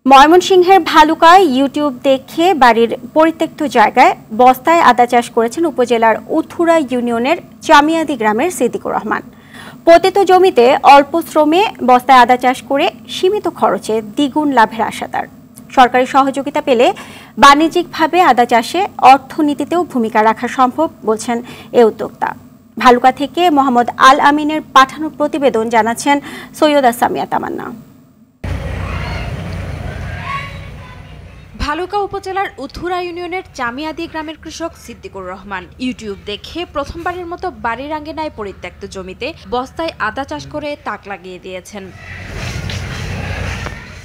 ময়মনসিংহের ভালুকায় ইউটিউব দেখে বাড়ির পরিত্যক্ত জায়গায় বস্তায় আদা চাষ করেছেন উপজেলার উথুরা ইউনিয়নের চামিয়াদি গ্রামের সিদ্দিকুর রহমান। পতিত জমিতে অল্প শ্রমে বস্তায় আদা চাষ করে সীমিত খরচে দ্বিগুণ লাভের আশা তার। সরকারি সহযোগিতা পেলে বাণিজ্যিকভাবে আদা চাষে অর্থনীতিতেও ভূমিকা রাখা সম্ভব বলছেন এ উদ্যোক্তা। ভালুকা থেকে মোহাম্মদ আল আমিনের পাঠানো প্রতিবেদন জানাচ্ছেন সৈয়দা সামিয়া তামান্না। ভালুকা উপজেলার উথুরা ইউনিয়নের চামিয়াদি গ্রামের কৃষক সিদ্দিকুর রহমান ইউটিউব দেখে প্রথমবারের মতো বাড়ির আঙ্গিনায় পরিত্যক্ত জমিতে বস্তায় আদা চাষ করে তাক লাগিয়ে দিয়েছেন।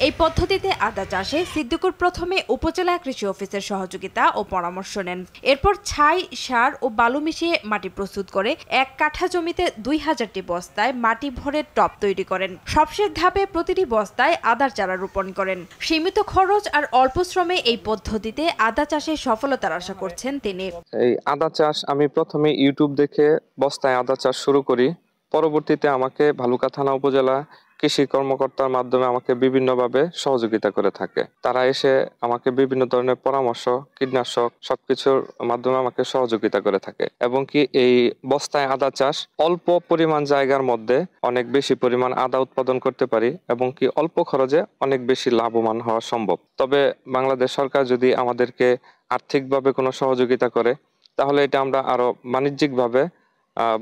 এই পদ্ধতিতে আদা চাষে সিদ্দিকুর প্রথমে উপজেলা কৃষি অফিসের সহযোগিতা ও পরামর্শ নেন। এরপর ছাই, সার ও বালু মিশিয়ে মাটি প্রস্তুত করে 1 কাঠা জমিতে 2000টি বস্তায় মাটি ভরে টব তৈরি করেন। সবশেষ ধাপে প্রতিটি বস্তায় আদার চারা রোপণ করেন। সীমিত খরচ আর অল্প শ্রমে এই পদ্ধতিতে আদা চাষে সফলতার আশা করছেন তিনি। এই আদা চাষ আমি প্রথমে ইউটিউব দেখে বস্তায় আদা চাষ শুরু করি। পরবর্তীতে আমাকে ভালুকা থানা উপজেলা কৃষি কর্মকর্তার মাধ্যমে আমাকে বিভিন্নভাবে সহযোগিতা করে থাকে। তারা এসে আমাকে বিভিন্ন ধরনের পরামর্শ, কীটনাশক সবকিছুর মাধ্যমে আমাকে সহযোগিতা করে থাকে এবং কি এই বস্তায় আদা চাষ অল্প পরিমাণ জায়গার মধ্যে অনেক বেশি পরিমাণ আদা উৎপাদন করতে পারি এবং কি অল্প খরচে অনেক বেশি লাভবান হওয়া সম্ভব। তবে বাংলাদেশ সরকার যদি আমাদেরকে আর্থিকভাবে কোনো সহযোগিতা করে তাহলে এটা আমরা আরো বাণিজ্যিকভাবে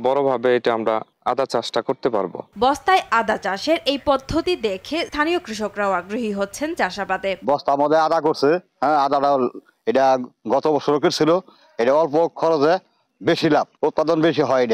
বড়ভাবে এটা আমরা আদা চাষটা করতে পারবো। বস্তায় আদা চাষের এই পদ্ধতি দেখে স্থানীয় কৃষকরাও আগ্রহী হচ্ছেন চাষাবাদে। বস্তার মধ্যে আদা করছে, হ্যাঁ, আদাটা এটা গত বছর ছিল, এটা অল্প খরচে বেশি লাভ, উৎপাদন বেশি হয়।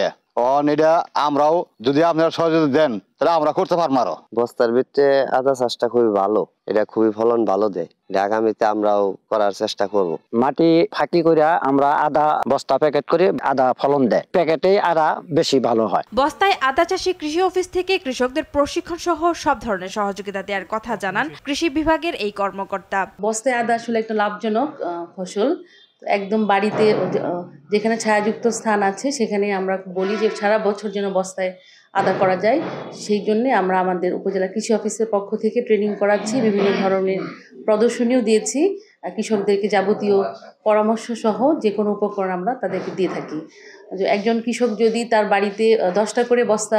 এটা আমরাও যদি আপনারা সহযোগিতা দেন তাহলে আমরা করতে পারবো। আরো বস্তার ভিতরে আদা চাষটা খুবই ভালো, এটা খুবই ফলন ভালো দেয়। আগামীতে আমরাও করার চেষ্টা করব। মাটি ফাঁকি করে আমরা আদা বস্তা প্যাকেট করে আদা ফলন দেয়, প্যাকেটে আদা বেশি ভালো হয়। বস্তায় আদা চাষে কৃষি অফিস থেকে কৃষকদের প্রশিক্ষণ সহ সব ধরনের সহযোগিতা দেওয়ার কথা জানান কৃষি বিভাগের এই কর্মকর্তা। বস্তায় আদা আসলে একটা লাভজনক ফসল। একদম বাড়িতে যেখানে ছায়াযুক্ত স্থান আছে সেখানে আমরা বলি যে সারা বছর যেন বস্তায় আদা করা যায়। সেই জন্য আমরা আমাদের উপজেলা কৃষি অফিসের পক্ষ থেকে ট্রেনিং করাচ্ছি, বিভিন্ন ধরনের প্রদর্শনীও দিয়েছি। কৃষকদেরকে যাবতীয় পরামর্শ সহ যে কোনো উপকরণ আমরা তাদেরকে দিয়ে থাকি। একজন কৃষক যদি তার বাড়িতে 10টা করে বস্তা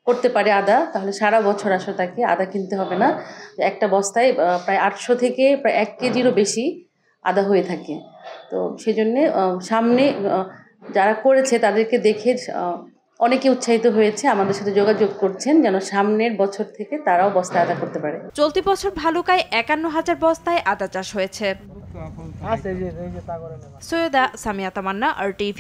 করতে পারে আদা, তাহলে সারা বছর আসলে তাকে আদা কিনতে হবে না। একটা বস্তায় প্রায় 800 থেকে প্রায় 1 কেজিরও বেশি আদা হয়ে থাকে। তো সেজন্যে সামনে যারা করেছে তাদেরকে দেখে অনেকে উৎসাহিত হয়েছে, আমাদের সাথে যোগাযোগ করছেন যেন সামনের বছর থেকে তারাও বস্তায় আদা করতে পারে। চলতি বছর ভালুকায় 51,000 বস্তায় আদা চাষ হয়েছে। সৈয়দা সামিয়া তামান্না, RTV।